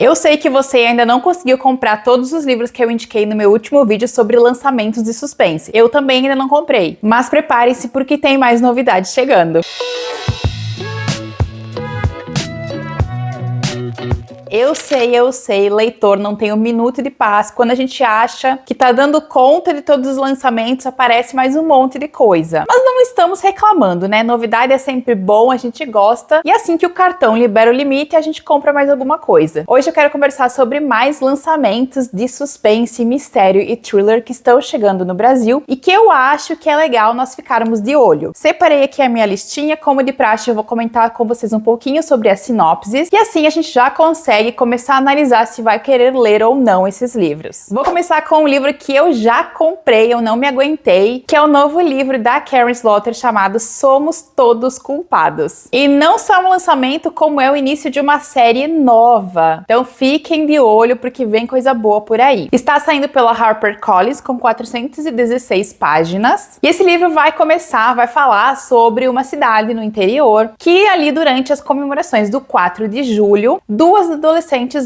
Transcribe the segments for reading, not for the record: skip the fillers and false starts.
Eu sei que você ainda não conseguiu comprar todos os livros que eu indiquei no meu último vídeo sobre lançamentos de suspense. Eu também ainda não comprei, mas preparem-se porque tem mais novidades chegando. Eu sei, leitor não tem um minuto de paz. Quando a gente acha que tá dando conta de todos os lançamentos, aparece mais um monte de coisa. Mas não estamos reclamando, né? Novidade é sempre bom, a gente gosta. E assim que o cartão libera o limite, a gente compra mais alguma coisa. Hoje eu quero conversar sobre mais lançamentos de suspense, mistério e thriller que estão chegando no Brasil e que eu acho que é legal nós ficarmos de olho. Separei aqui a minha listinha, como de praxe eu vou comentar com vocês um pouquinho sobre as sinopses e assim a gente já consegue começar a analisar se vai querer ler ou não esses livros. Vou começar com um livro que eu já comprei, eu não me aguentei, que é o novo livro da Karen Slaughter chamado Somos Todos Culpados. E não só um lançamento, como é o início de uma série nova. Então fiquem de olho porque vem coisa boa por aí. Está saindo pela HarperCollins com 416 páginas. E esse livro vai falar sobre uma cidade no interior que ali durante as comemorações do 4 de julho, duas adolescentes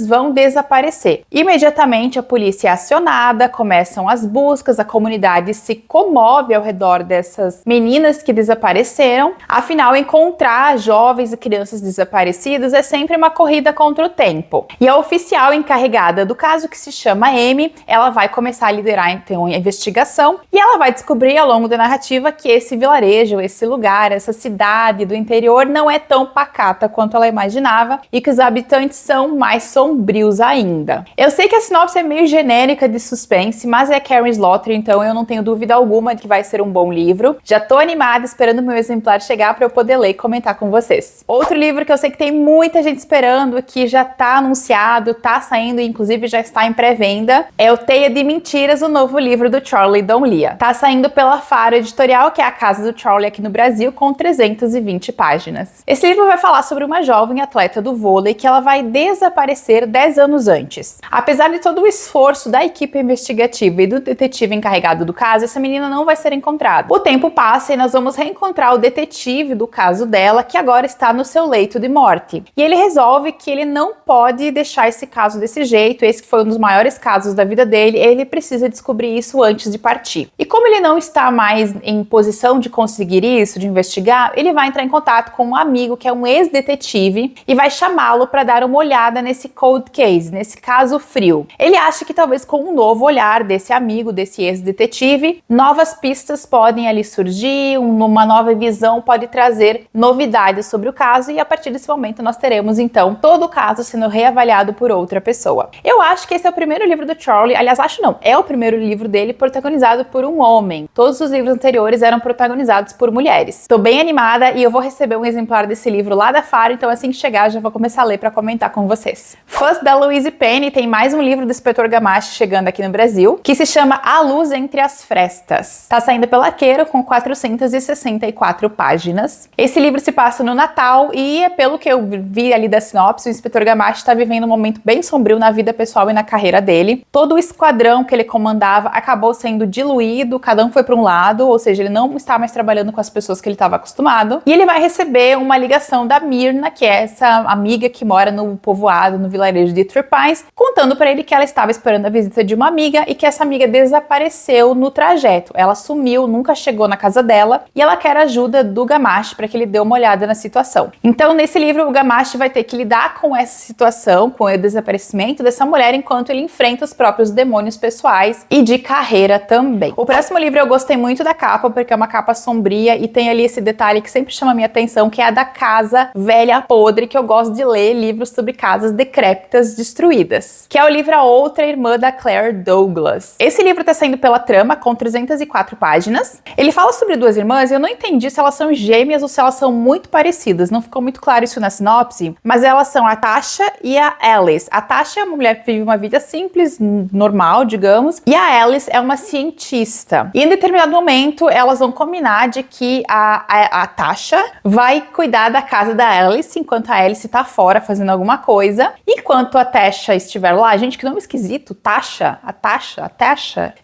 vão desaparecer. Imediatamente a polícia é acionada, começam as buscas, a comunidade se comove ao redor dessas meninas que desapareceram. Afinal, encontrar jovens e crianças desaparecidas é sempre uma corrida contra o tempo. E a oficial encarregada do caso, que se chama Amy, ela vai começar a liderar então a investigação e ela vai descobrir ao longo da narrativa que esse vilarejo, esse lugar, essa cidade do interior não é tão pacata quanto ela imaginava e que os habitantes são mais sombrios ainda. Eu sei que a sinopse é meio genérica de suspense, mas é Karen Slaughter, então eu não tenho dúvida alguma de que vai ser um bom livro. Já tô animada esperando o meu exemplar chegar para eu poder ler e comentar com vocês. Outro livro que eu sei que tem muita gente esperando, que já tá anunciado, tá saindo e inclusive já está em pré-venda, é o Teia de Mentiras, o novo livro do Charlie Donlia. Tá saindo pela Faro Editorial, que é a casa do Charlie aqui no Brasil, com 320 páginas. Esse livro vai falar sobre uma jovem atleta do vôlei que ela vai desaparecer 10 anos antes. Apesar de todo o esforço da equipe investigativa e do detetive encarregado do caso, essa menina não vai ser encontrada. O tempo passa e nós vamos reencontrar o detetive do caso dela, que agora está no seu leito de morte. E ele resolve que ele não pode deixar esse caso desse jeito, esse que foi um dos maiores casos da vida dele, ele precisa descobrir isso antes de partir. E como ele não está mais em posição de conseguir isso, de investigar, ele vai entrar em contato com um amigo que é um ex-detetive e vai chamá-lo para dar uma olhada nesse cold case, nesse caso frio. Ele acha que talvez com um novo olhar desse amigo, desse ex-detetive, novas pistas podem ali surgir, uma nova visão pode trazer novidades sobre o caso e a partir desse momento nós teremos então todo o caso sendo reavaliado por outra pessoa. Eu acho que esse é o primeiro livro do Charlie, aliás, acho não, é o primeiro livro dele protagonizado por um homem. Todos os livros anteriores eram protagonizados por mulheres. Tô bem animada e eu vou receber um exemplar desse livro lá da Faro, então assim que chegar já vou começar a ler para comentar com vocês. Fãs da Louise Penny, tem mais um livro do Inspetor Gamache chegando aqui no Brasil, que se chama A Luz Entre as Frestas. Tá saindo pela Arqueiro com 464 páginas. Esse livro se passa no Natal e, pelo que eu vi ali da sinopse, o Inspetor Gamache está vivendo um momento bem sombrio na vida pessoal e na carreira dele. Todo o esquadrão que ele comandava acabou sendo diluído, cada um foi para um lado, ou seja, ele não está mais trabalhando com as pessoas que ele estava acostumado. E ele vai receber uma ligação da Myrna, que é essa amiga que mora no povoado, no vilarejo de Three Pines, contando para ele que ela estava esperando a visita de uma amiga e que essa amiga desapareceu no trajeto. Ela sumiu, nunca chegou na casa dela e ela quer a ajuda do Gamache para que ele dê uma olhada na situação. Então, nesse livro, o Gamache vai ter que lidar com essa situação, com o desaparecimento dessa mulher, enquanto ele enfrenta os próprios demônios pessoais e de carreira também. O próximo livro eu gostei muito da capa, porque é uma capa sombria e tem ali esse detalhe que sempre chama a minha atenção, que é a da casa velha podre, que eu gosto de ler livros sobre casas decrépitas destruídas, que é o livro A Outra Irmã da Claire Douglas. Esse livro está saindo pela Trama, com 304 páginas. Ele fala sobre duas irmãs e eu não entendi se elas são gêmeas ou se elas são muito parecidas, não ficou muito claro isso na sinopse, mas elas são a Tasha e a Alice. A Tasha é uma mulher que vive uma vida simples, normal, digamos, e a Alice é uma cientista. E em determinado momento, elas vão combinar de que a Tasha vai cuidar da casa da Alice, enquanto a Alice tá fora fazendo alguma coisa, coisa. Enquanto a Tasha estiver lá, gente, que nome esquisito, Tasha.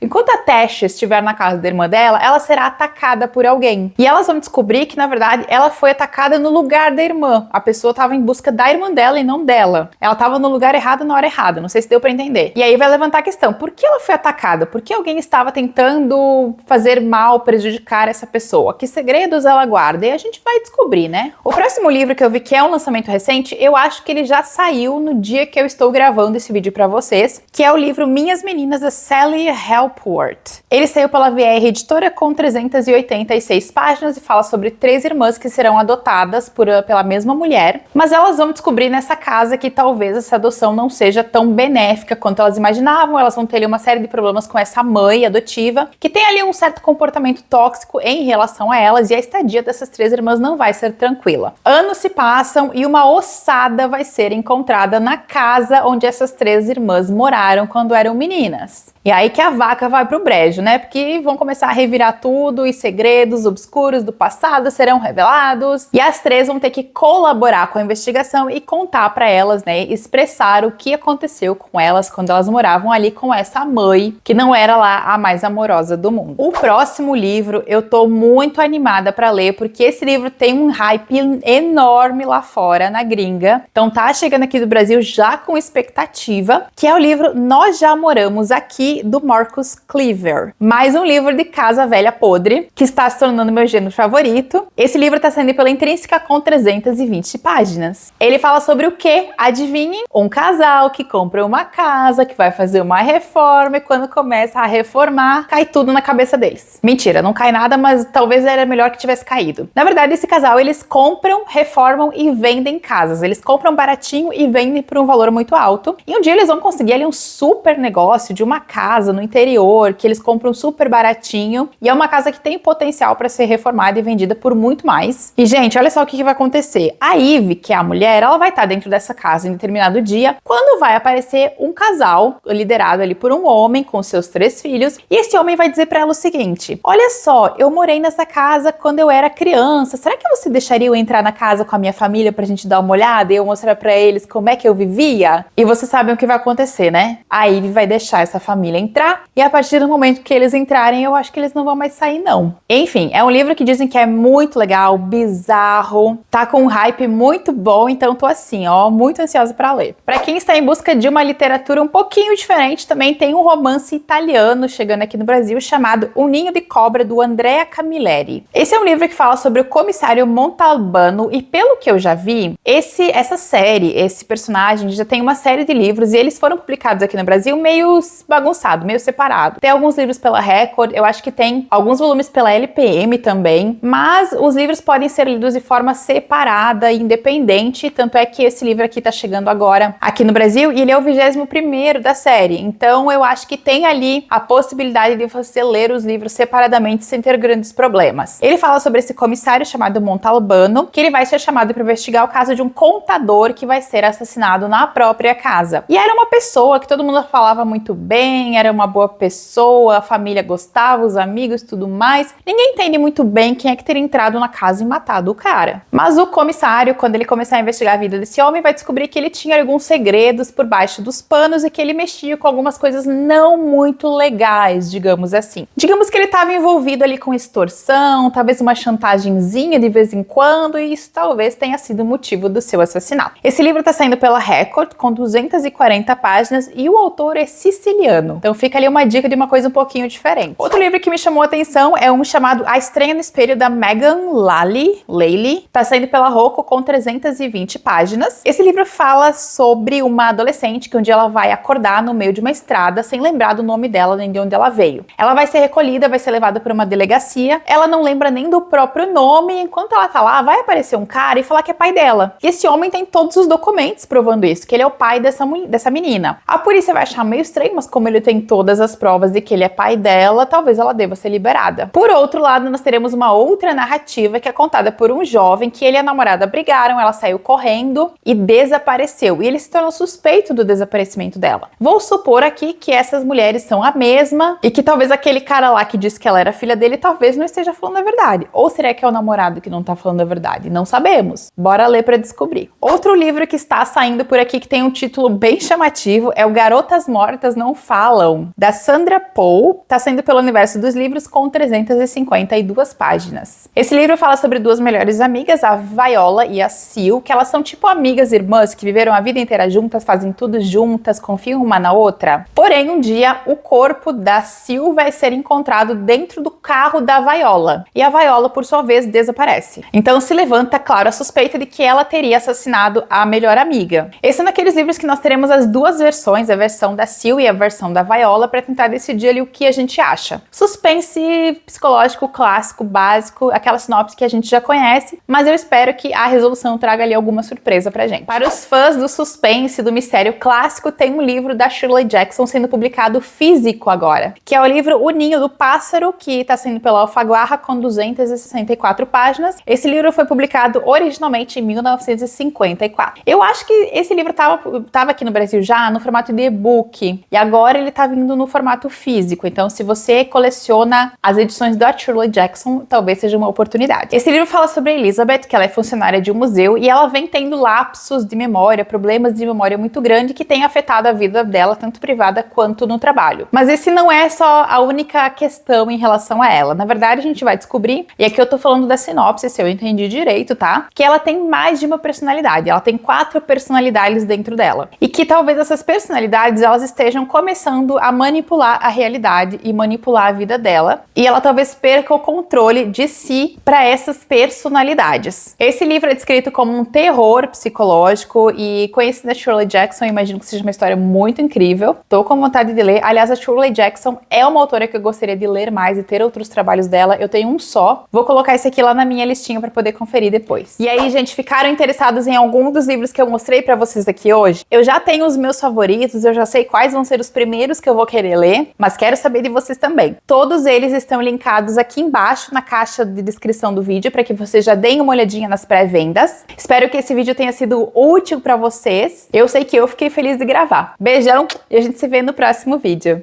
Enquanto a Tasha estiver na casa da irmã dela, ela será atacada por alguém. E elas vão descobrir que, na verdade, ela foi atacada no lugar da irmã. A pessoa estava em busca da irmã dela e não dela. Ela estava no lugar errado na hora errada. Não sei se deu pra entender. E aí vai levantar a questão, por que ela foi atacada? Por que alguém estava tentando fazer mal, prejudicar essa pessoa? Que segredos ela guarda? E a gente vai descobrir, né? O próximo livro que eu vi que é um lançamento recente, eu acho que ele já saiu no dia que eu estou gravando esse vídeo pra vocês, que é o livro Minhas Meninas, da Sally Helpworth. Ele saiu pela VR Editora com 386 páginas e fala sobre 3 irmãs que serão adotadas pela mesma mulher, mas elas vão descobrir nessa casa que talvez essa adoção não seja tão benéfica quanto elas imaginavam. Elas vão ter ali uma série de problemas com essa mãe adotiva, que tem ali um certo comportamento tóxico em relação a elas, e a estadia dessas 3 irmãs não vai ser tranquila. Anos se passam e uma ossada vai ser encontrada na casa onde essas 3 irmãs moraram quando eram meninas. E aí que a vaca vai pro brejo, né? Porque vão começar a revirar tudo e segredos obscuros do passado serão revelados. E as 3 vão ter que colaborar com a investigação e contar pra elas, né? Expressar o que aconteceu com elas quando elas moravam ali com essa mãe, que não era lá a mais amorosa do mundo. O próximo livro eu tô muito animada pra ler, porque esse livro tem um hype enorme lá fora, na gringa. Então tá chegando aqui do Brasil já com expectativa, que é o livro Nós Já Moramos Aqui, do Marcus Cleaver. Mais um livro de casa velha podre, que está se tornando meu gênero favorito. Esse livro está saindo pela Intrínseca com 320 páginas. Ele fala sobre o quê? Adivinhem? Um casal que compra uma casa, que vai fazer uma reforma, e quando começa a reformar, cai tudo na cabeça deles. Mentira, não cai nada, mas talvez era melhor que tivesse caído. Na verdade, esse casal, eles compram, reformam e vendem casas. Eles compram baratinho e vendem por um valor muito alto. E um dia eles vão conseguir ali um super negócio de uma casa no interior, que eles compram super baratinho, e é uma casa que tem potencial para ser reformada e vendida por muito mais. E, gente, olha só o que vai acontecer. A Ivy, que é a mulher, ela vai estar dentro dessa casa em determinado dia, quando vai aparecer um casal liderado ali por um homem com seus 3 filhos, e esse homem vai dizer para ela o seguinte: olha só, eu morei nessa casa quando eu era criança, será que você deixaria eu entrar na casa com a minha família pra gente dar uma olhada e eu mostrar pra eles como é que eu vivia? E vocês sabem o que vai acontecer, né? A Ivy vai deixar essa família entrar, e a partir do momento que eles entrarem, eu acho que eles não vão mais sair, não. Enfim, é um livro que dizem que é muito legal, bizarro, tá com um hype muito bom, então tô assim, ó, muito ansiosa pra ler. Pra quem está em busca de uma literatura um pouquinho diferente, também tem um romance italiano chegando aqui no Brasil, chamado O Ninho de Cobra, do Andrea Camilleri. Esse é um livro que fala sobre o comissário Montalbano, e pelo que eu já vi, essa série, esse personagem, já tem uma série de livros, e eles foram publicados aqui no Brasil meio bagunçado, meio separado. Tem alguns livros pela Record, eu acho que tem alguns volumes pela LPM também, mas os livros podem ser lidos de forma separada e independente, tanto é que esse livro aqui tá chegando agora aqui no Brasil, e ele é o 21º da série, então eu acho que tem ali a possibilidade de você ler os livros separadamente sem ter grandes problemas. Ele fala sobre esse comissário chamado Montalbano, que ele vai ser chamado para investigar o caso de um contador que vai ser assassinado na própria casa. E era uma pessoa que todo mundo falava muito bem, era uma boa pessoa, a família gostava, os amigos, tudo mais. Ninguém entende muito bem quem é que teria entrado na casa e matado o cara. Mas o comissário, quando ele começar a investigar a vida desse homem, vai descobrir que ele tinha alguns segredos por baixo dos panos e que ele mexia com algumas coisas não muito legais, digamos assim. Digamos que ele estava envolvido ali com extorsão, talvez uma chantagemzinha de vez em quando, e isso talvez tenha sido o motivo do seu assassinato. Esse livro está saindo pela Record, com 240 páginas, e o autor é siciliano. Então fica ali uma dica de uma coisa um pouquinho diferente. Outro livro que me chamou a atenção é um chamado A Estranha no Espelho, da Megan Lally. Tá saindo pela Rocco com 320 páginas. Esse livro fala sobre uma adolescente que um dia ela vai acordar no meio de uma estrada sem lembrar do nome dela nem de onde ela veio. Ela vai ser recolhida, vai ser levada para uma delegacia. Ela não lembra nem do próprio nome. Enquanto ela tá lá, vai aparecer um cara e falar que é pai dela. E esse homem tem todos os documentos provando isso, que ele é o pai dessa menina. A polícia vai achar meio estranho, mas como ele tem todas as provas de que ele é pai dela, talvez ela deva ser liberada. Por outro lado, nós teremos uma outra narrativa que é contada por um jovem que ele e a namorada brigaram, ela saiu correndo e desapareceu. E ele se tornou suspeito do desaparecimento dela. Vou supor aqui que essas mulheres são a mesma e que talvez aquele cara lá que disse que ela era filha dele talvez não esteja falando a verdade. Ou será que é o namorado que não tá falando a verdade? Não sabemos. Bora ler pra descobrir. Outro livro que está saindo por aqui que tem um título bem chamativo, é o Garotas Mortas Não Falam, da Sandra Poe. Tá saindo pelo Universo dos Livros com 352 páginas. Esse livro fala sobre duas melhores amigas, a Viola e a Sil, que elas são tipo amigas irmãs que viveram a vida inteira juntas, fazem tudo juntas, confiam uma na outra. Porém, um dia o corpo da Sil vai ser encontrado dentro do carro da Viola. E a Viola, por sua vez, desaparece. Então se levanta, claro, a suspeita de que ela teria assassinado a melhor amiga. Esse é um daqueles livros que nós teremos as duas versões, a versão da Sil e a versão da Viola, para tentar decidir ali o que a gente acha. Suspense psicológico clássico, básico, aquela sinopse que a gente já conhece, mas eu espero que a resolução traga ali alguma surpresa pra gente. Para os fãs do suspense, do mistério clássico, tem um livro da Shirley Jackson sendo publicado físico agora, que é o livro O Ninho do Pássaro, que está sendo pela Alfaguara com 264 páginas. Esse livro foi publicado originalmente em 1954. Eu acho que esse livro tava aqui no Brasil já no formato de e-book, e agora ele tá vindo no formato físico. Então, se você coleciona as edições da Shirley Jackson, talvez seja uma oportunidade. Esse livro fala sobre a Elizabeth, que ela é funcionária de um museu, e ela vem tendo lapsos de memória, problemas de memória muito grande que tem afetado a vida dela, tanto privada quanto no trabalho. Mas esse não é só a única questão em relação a ela. Na verdade, a gente vai descobrir, e aqui eu tô falando da sinopse, se eu entendi direito, tá? Que ela tem mais de uma personalidade. Ela tem 4 personalidades dentro dela. E que talvez essas personalidades, elas estejam começando a manipular a realidade e manipular a vida dela. E ela talvez perca o controle de si para essas personalidades. Esse livro é descrito como um terror psicológico e conhecida a Shirley Jackson, eu imagino que seja uma história muito incrível. Tô com vontade de ler. Aliás, a Shirley Jackson é uma autora que eu gostaria de ler mais e ter outros trabalhos dela. Eu tenho um só. Vou colocar esse aqui lá na minha listinha para poder conferir depois. E aí, gente, ficaram interessados em algum dos livros que eu mostrei para vocês aqui hoje? Eu já tenho os meus favoritos, eu já sei quais vão ser os primeiros que eu vou querer ler, mas quero saber de vocês também. Todos eles estão linkados aqui embaixo na caixa de descrição do vídeo para que vocês já deem uma olhadinha nas pré-vendas. Espero que esse vídeo tenha sido útil para vocês. Eu sei que eu fiquei feliz de gravar. Beijão e a gente se vê no próximo vídeo.